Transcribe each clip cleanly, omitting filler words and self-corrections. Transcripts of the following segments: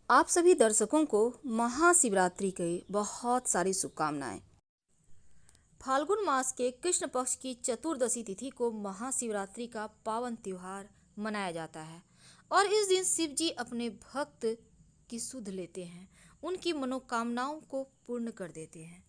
आप सभी दर्शकों को महाशिवरात्रि की बहुत सारी शुभकामनाएं। फाल्गुन मास के कृष्ण पक्ष की चतुर्दशी तिथि को महाशिवरात्रि का पावन त्योहार मनाया जाता है और इस दिन शिव जी अपने भक्त की सुध लेते हैं, उनकी मनोकामनाओं को पूर्ण कर देते हैं।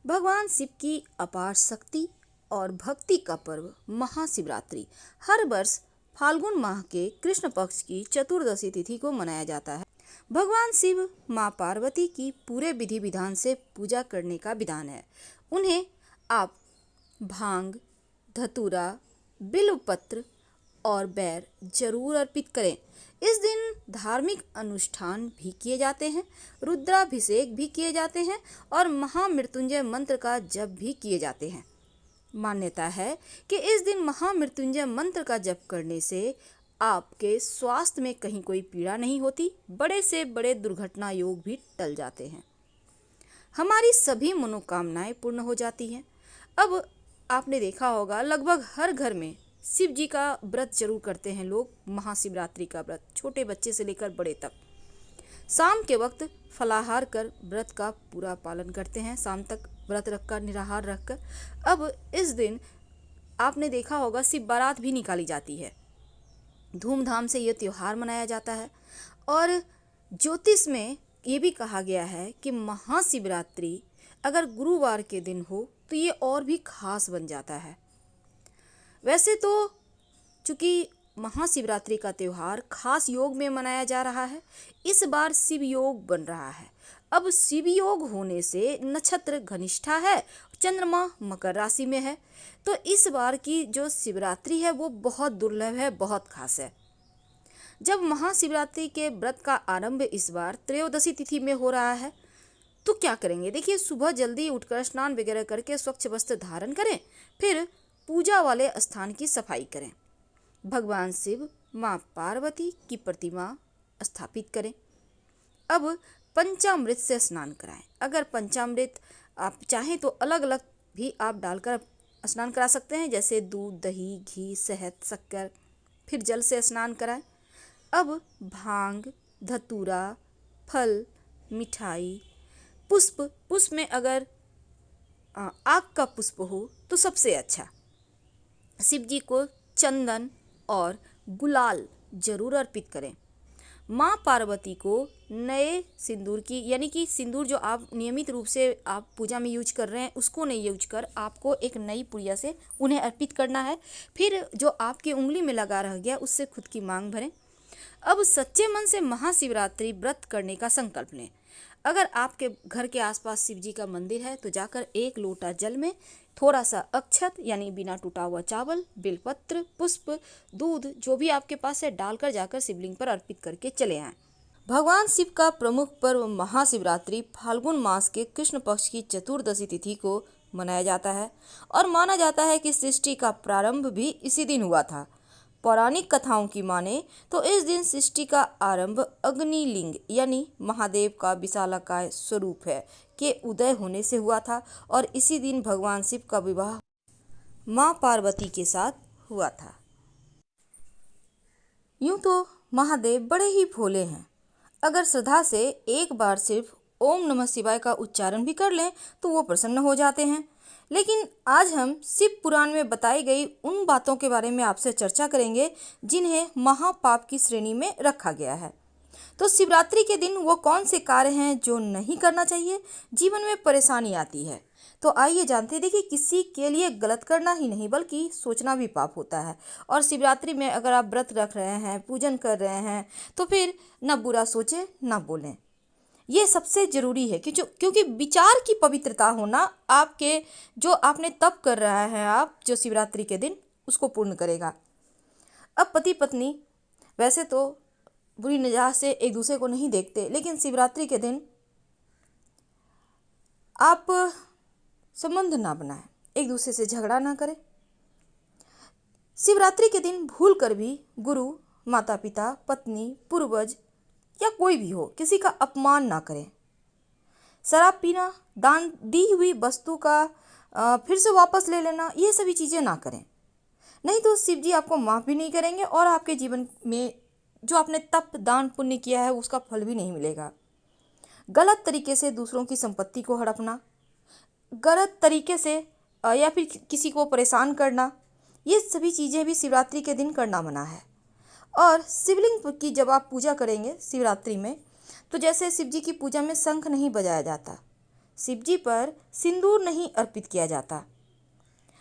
भगवान शिव की अपार शक्ति और भक्ति का पर्व महाशिवरात्रि हर वर्ष फाल्गुन माह के कृष्ण पक्ष की चतुर्दशी तिथि को मनाया जाता है। भगवान शिव माँ पार्वती की पूरे विधि विधान से पूजा करने का विधान है। उन्हें आप भांग, धतूरा, बिल्वपत्र और बैर जरूर अर्पित करें। इस दिन धार्मिक अनुष्ठान भी किए जाते हैं, रुद्राभिषेक भी किए जाते हैं और महामृत्युंजय मंत्र का जप भी किए जाते हैं। मान्यता है कि इस दिन महामृत्युंजय मंत्र का जप करने से आपके स्वास्थ्य में कहीं कोई पीड़ा नहीं होती, बड़े से बड़े दुर्घटना योग भी टल जाते हैं, हमारी सभी मनोकामनाएं पूर्ण हो जाती हैं। अब आपने देखा होगा लगभग हर घर में शिव जी का व्रत जरूर करते हैं लोग। महाशिवरात्रि का व्रत छोटे बच्चे से लेकर बड़े तक शाम के वक्त फलाहार कर व्रत का पूरा पालन करते हैं, शाम तक व्रत रखकर निराहार रखकर। अब इस दिन आपने देखा होगा शिव बारात भी निकाली जाती है, धूमधाम से यह त्योहार मनाया जाता है। और ज्योतिष में ये भी कहा गया है कि महाशिवरात्रि अगर गुरुवार के दिन हो तो ये और भी खास बन जाता है। वैसे तो चूंकि महाशिवरात्रि का त्यौहार खास योग में मनाया जा रहा है, इस बार शिव योग बन रहा है। अब शिव योग होने से नक्षत्र घनिष्ठा है, चंद्रमा मकर राशि में है, तो इस बार की जो शिवरात्रि है वो बहुत दुर्लभ है, बहुत खास है। जब महाशिवरात्रि के व्रत का आरंभ इस बार त्रयोदशी तिथि में हो रहा है तो क्या करेंगे, देखिए सुबह जल्दी उठकर स्नान वगैरह करके स्वच्छ वस्त्र धारण करें, फिर पूजा वाले स्थान की सफाई करें, भगवान शिव माँ पार्वती की प्रतिमा स्थापित करें। अब पंचामृत से स्नान कराएं। अगर पंचामृत आप चाहें तो अलग अलग भी आप डालकर स्नान करा सकते हैं, जैसे दूध, दही, घी, शहद, शक्कर, फिर जल से स्नान कराएं। अब भांग, धतूरा, फल, मिठाई, पुष्प में अगर आग का पुष्प हो तो सबसे अच्छा। शिव जी को चंदन और गुलाल जरूर अर्पित करें। माँ पार्वती को नए सिंदूर की, यानी कि सिंदूर जो आप नियमित रूप से आप पूजा में यूज कर रहे हैं उसको नहीं यूज कर आपको एक नई पुड़िया से उन्हें अर्पित करना है। फिर जो आपकी उंगली में लगा रह गया उससे खुद की मांग भरें। अब सच्चे मन से महाशिवरात्रि व्रत करने का संकल्प लें। अगर आपके घर के आसपास शिव जी का मंदिर है तो जाकर एक लोटा जल में थोड़ा सा अक्षत यानी बिना टूटा हुआ चावल, बेलपत्र, पुष्प, दूध जो भी आपके पास है डालकर जाकर शिवलिंग पर अर्पित करके चले आएं। भगवान शिव का प्रमुख पर्व महाशिवरात्रि फाल्गुन मास के कृष्ण पक्ष की चतुर्दशी तिथि को मनाया जाता है और माना जाता है कि सृष्टि का प्रारंभ भी इसी दिन हुआ था। पौराणिक कथाओं की माने तो इस दिन सृष्टि का आरंभ अग्निलिंग यानी महादेव का विशालकाय स्वरूप है के उदय होने से हुआ था और इसी दिन भगवान शिव का विवाह माँ पार्वती के साथ हुआ था। यूं तो महादेव बड़े ही भोले हैं, अगर श्रद्धा से एक बार सिर्फ ओम नमः शिवाय का उच्चारण भी कर लें तो वो प्रसन्न हो जाते हैं। लेकिन आज हम शिव पुराण में बताई गई उन बातों के बारे में आपसे चर्चा करेंगे जिन्हें महापाप की श्रेणी में रखा गया है। तो शिवरात्रि के दिन वो कौन से कार्य हैं जो नहीं करना चाहिए, जीवन में परेशानी आती है, तो आइए जानते। देखिए किसी के लिए गलत करना ही नहीं बल्कि सोचना भी पाप होता है। और शिवरात्रि में अगर आप व्रत रख रहे हैं, पूजन कर रहे हैं तो फिर न बुरा सोचें न बोलें, ये सबसे जरूरी है क्योंकि विचार की पवित्रता होना आपके जो आपने तप कर रहा है आप जो शिवरात्रि के दिन उसको पूर्ण करेगा। अब पति पत्नी वैसे तो बुरी निगाह से एक दूसरे को नहीं देखते, लेकिन शिवरात्रि के दिन आप संबंध ना बनाएं, एक दूसरे से झगड़ा ना करें। शिवरात्रि के दिन भूल कर भी गुरु, माता पिता, पत्नी, पूर्वज या कोई भी हो किसी का अपमान ना करें। शराब पीना, दान दी हुई वस्तु का फिर से वापस ले लेना, ये सभी चीज़ें ना करें, नहीं तो शिव जी आपको माफ़ भी नहीं करेंगे और आपके जीवन में जो आपने तप दान पुण्य किया है उसका फल भी नहीं मिलेगा। गलत तरीके से दूसरों की संपत्ति को हड़पना, गलत तरीके से या फिर किसी को परेशान करना, ये सभी चीज़ें भी शिवरात्रि के दिन करना मना है। और शिवलिंग की जब आप पूजा करेंगे शिवरात्रि में, तो जैसे शिव जी की पूजा में शंख नहीं बजाया जाता, शिव जी पर सिंदूर नहीं अर्पित किया जाता।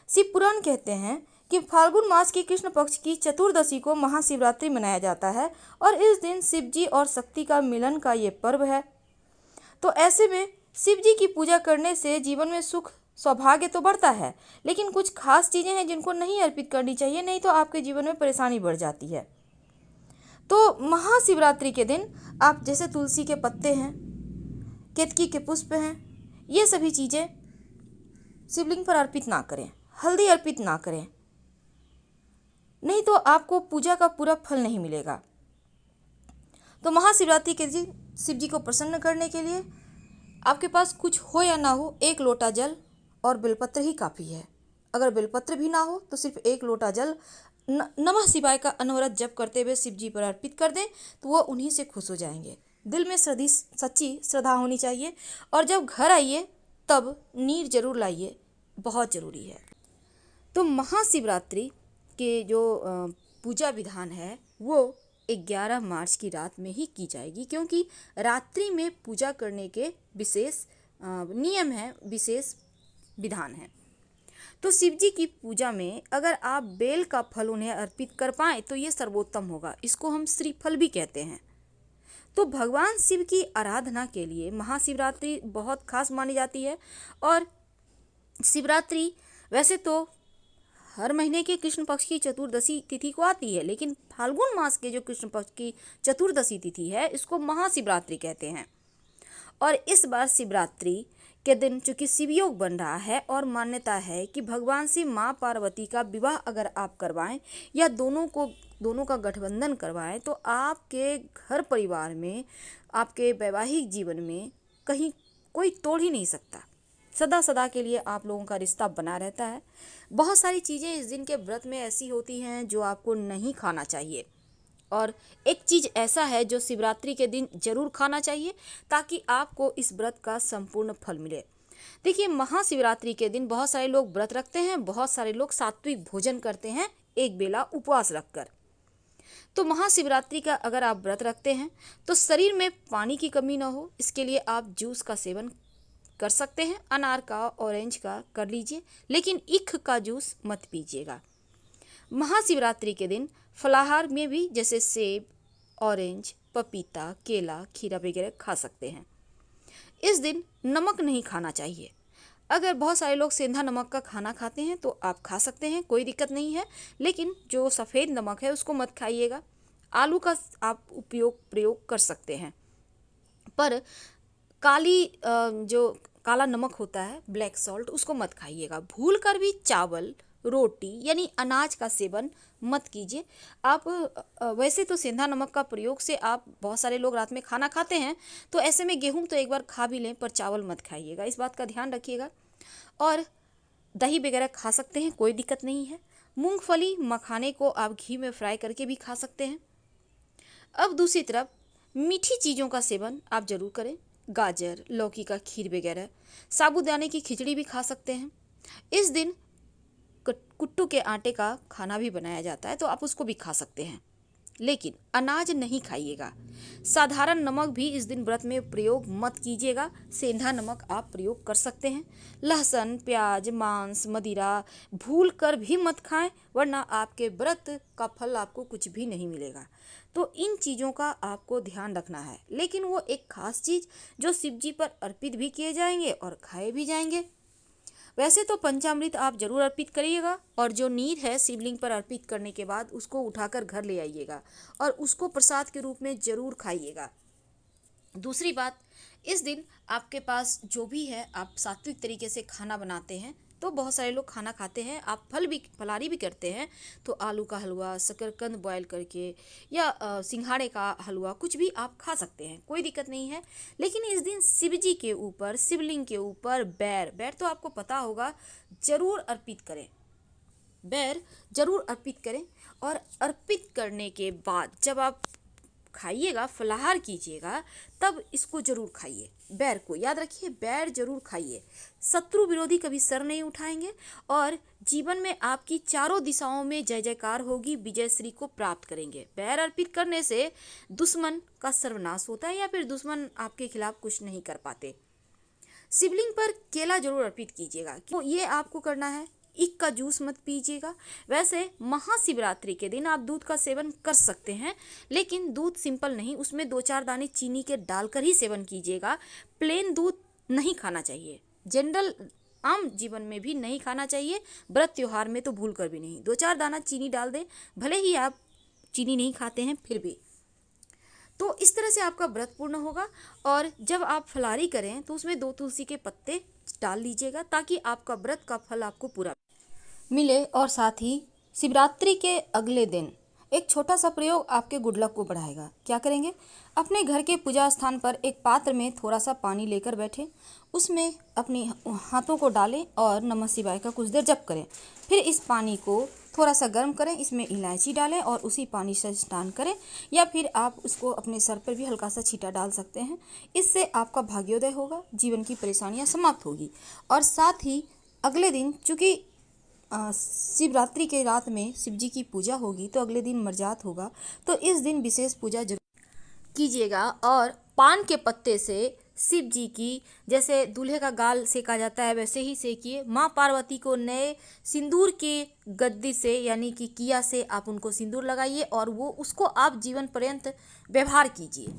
शिव पुराण कहते हैं कि फाल्गुन मास की कृष्ण पक्ष की चतुर्दशी को महाशिवरात्रि मनाया जाता है और इस दिन शिव जी और शक्ति का मिलन का ये पर्व है। तो ऐसे में शिव जी की पूजा करने से जीवन में सुख सौभाग्य तो बढ़ता है, लेकिन कुछ खास चीज़ें हैं जिनको नहीं अर्पित करनी चाहिए, नहीं तो आपके जीवन में परेशानी बढ़ जाती है। तो महाशिवरात्रि के दिन आप जैसे तुलसी के पत्ते हैं, केतकी के पुष्प हैं, ये सभी चीज़ें शिवलिंग पर अर्पित ना करें, हल्दी अर्पित ना करें, नहीं तो आपको पूजा का पूरा फल नहीं मिलेगा। तो महाशिवरात्रि के दिन शिव जी को प्रसन्न करने के लिए आपके पास कुछ हो या ना हो, 1 लोटा जल और बेलपत्र ही काफ़ी है। अगर बेलपत्र भी ना हो तो सिर्फ 1 लोटा जल नमः शिवाय का अनवरत जप करते हुए शिव जी पर अर्पित कर दें, तो वो उन्हीं से खुश हो जाएंगे। दिल में सच्ची श्रद्धा होनी चाहिए और जब घर आइए तब नीर जरूर लाइए, बहुत ज़रूरी है। तो महाशिवरात्रि के जो पूजा विधान है वो 11 मार्च की रात में ही की जाएगी, क्योंकि रात्रि में पूजा करने के विशेष नियम हैं, विशेष विधान है। तो शिव जी की पूजा में अगर आप बेल का फल उन्हें अर्पित कर पाएँ तो ये सर्वोत्तम होगा। इसको हम श्रीफल भी कहते हैं। तो भगवान शिव की आराधना के लिए महाशिवरात्रि बहुत खास मानी जाती है। और शिवरात्रि वैसे तो हर महीने के कृष्ण पक्ष की चतुर्दशी तिथि को आती है, लेकिन फाल्गुन मास के जो कृष्ण पक्ष की चतुर्दशी तिथि है इसको महाशिवरात्रि कहते हैं। और इस बार शिवरात्रि के दिन चूंकि शिवयोग बन रहा है और मान्यता है कि भगवान शिव माँ पार्वती का विवाह अगर आप करवाएं या दोनों का गठबंधन करवाएं तो आपके घर परिवार में, आपके वैवाहिक जीवन में कहीं कोई तोड़ ही नहीं सकता। सदा सदा के लिए आप लोगों का रिश्ता बना रहता है। बहुत सारी चीज़ें इस दिन के व्रत में ऐसी होती हैं जो आपको नहीं खाना चाहिए, और एक चीज़ ऐसा है जो शिवरात्रि के दिन जरूर खाना चाहिए ताकि आपको इस व्रत का संपूर्ण फल मिले। देखिए, महाशिवरात्रि के दिन बहुत सारे लोग व्रत रखते हैं, बहुत सारे लोग सात्विक भोजन करते हैं एक बेला उपवास रखकर। तो महाशिवरात्रि का अगर आप व्रत रखते हैं तो शरीर में पानी की कमी ना हो, इसके लिए आप जूस का सेवन कर सकते हैं। अनार का, ऑरेंज का कर लीजिए, लेकिन ईख का जूस मत पीजिएगा। महाशिवरात्रि के दिन फलाहार में भी जैसे सेब, ऑरेंज, पपीता, केला, खीरा वगैरह खा सकते हैं। इस दिन नमक नहीं खाना चाहिए। अगर बहुत सारे लोग सेंधा नमक का खाना खाते हैं तो आप खा सकते हैं, कोई दिक्कत नहीं है, लेकिन जो सफ़ेद नमक है उसको मत खाइएगा। आलू का आप प्रयोग कर सकते हैं, पर जो काला नमक होता है, ब्लैक सॉल्ट, उसको मत खाइएगा। भूल कर भी चावल, रोटी यानी अनाज का सेवन मत कीजिए। आप वैसे तो सेंधा नमक का प्रयोग से आप, बहुत सारे लोग रात में खाना खाते हैं, तो ऐसे में गेहूं तो एक बार खा भी लें, पर चावल मत खाइएगा, इस बात का ध्यान रखिएगा। और दही वगैरह खा सकते हैं, कोई दिक्कत नहीं है। मूंगफली, मखाने को आप घी में फ्राई करके भी खा सकते हैं। अब दूसरी तरफ मीठी चीज़ों का सेवन आप जरूर करें। गाजर, लौकी का खीर वगैरह, साबूदाने की खिचड़ी भी खा सकते हैं। इस दिन कुट्टू के आटे का खाना भी बनाया जाता है, तो आप उसको भी खा सकते हैं, लेकिन अनाज नहीं खाइएगा। साधारण नमक भी इस दिन व्रत में प्रयोग मत कीजिएगा, सेंधा नमक आप प्रयोग कर सकते हैं। लहसुन, प्याज, मांस, मदिरा भूल कर भी मत खाएं, वरना आपके व्रत का फल आपको कुछ भी नहीं मिलेगा। तो इन चीज़ों का आपको ध्यान रखना है, लेकिन वो एक खास चीज़ जो शिव जी पर अर्पित भी किए जाएंगे और खाए भी जाएंगे। वैसे तो पंचामृत आप जरूर अर्पित करिएगा, और जो नीर है शिवलिंग पर अर्पित करने के बाद उसको उठाकर घर ले आइएगा और उसको प्रसाद के रूप में जरूर खाइएगा। दूसरी बात, इस दिन आपके पास जो भी है, आप सात्विक तरीके से खाना बनाते हैं, तो बहुत सारे लोग खाना खाते हैं, आप फलाहारी भी करते हैं, तो आलू का हलवा, शकरकंद बॉयल करके या सिंघाड़े का हलवा, कुछ भी आप खा सकते हैं, कोई दिक्कत नहीं है। लेकिन इस दिन शिव जी के ऊपर, शिवलिंग के ऊपर बैर तो आपको पता होगा, जरूर अर्पित करें, बैर जरूर अर्पित करें। और अर्पित करने के बाद जब आप खाइएगा, फलाहार कीजिएगा, तब इसको जरूर खाइए। बैर को याद रखिए, बैर जरूर खाइए। शत्रु विरोधी कभी सर नहीं उठाएंगे और जीवन में आपकी चारों दिशाओं में जय जयकार होगी, विजय श्री को प्राप्त करेंगे। बैर अर्पित करने से दुश्मन का सर्वनाश होता है या फिर दुश्मन आपके खिलाफ कुछ नहीं कर पाते। शिवलिंग पर केला जरूर अर्पित कीजिएगा। तो ये आपको करना है। ईख का जूस मत पीजिएगा। वैसे महाशिवरात्रि के दिन आप दूध का सेवन कर सकते हैं, लेकिन दूध सिंपल नहीं, उसमें 2-4 दाने चीनी के डालकर ही सेवन कीजिएगा। प्लेन दूध नहीं खाना चाहिए, जनरल आम जीवन में भी नहीं खाना चाहिए, व्रत त्योहार में तो भूल कर भी नहीं। 2-4 दाना चीनी डाल दें, भले ही आप चीनी नहीं खाते हैं फिर भी। तो इस तरह से आपका व्रत पूर्ण होगा। और जब आप फलाहारी करें तो उसमें 2 तुलसी के पत्ते डाल लीजिएगा, ताकि आपका व्रत का फल आपको पूरा मिले। और साथ ही शिवरात्रि के अगले दिन एक छोटा सा प्रयोग आपके गुड लक को बढ़ाएगा। क्या करेंगे? अपने घर के पूजा स्थान पर एक पात्र में थोड़ा सा पानी लेकर बैठे, उसमें अपने हाथों को डालें और नमः शिवाय का कुछ देर जप करें। फिर इस पानी को थोड़ा सा गर्म करें, इसमें इलायची डालें और उसी पानी से स्नान करें, या फिर आप उसको अपने सर पर भी हल्का सा छींटा डाल सकते हैं। इससे आपका भाग्योदय होगा, जीवन की परेशानियां समाप्त होगी। और साथ ही अगले दिन, चूँकि शिवरात्रि के रात में शिव जी की पूजा होगी, तो अगले दिन मरजात होगा, तो इस दिन विशेष पूजा जरूर कीजिएगा। और पान के पत्ते से शिव जी की, जैसे दूल्हे का गाल सेका जाता है वैसे ही सेकिए। माँ पार्वती को नए सिंदूर के गद्दी से यानी कि किया से आप उनको सिंदूर लगाइए और वो उसको आप जीवन पर्यंत व्यवहार कीजिए।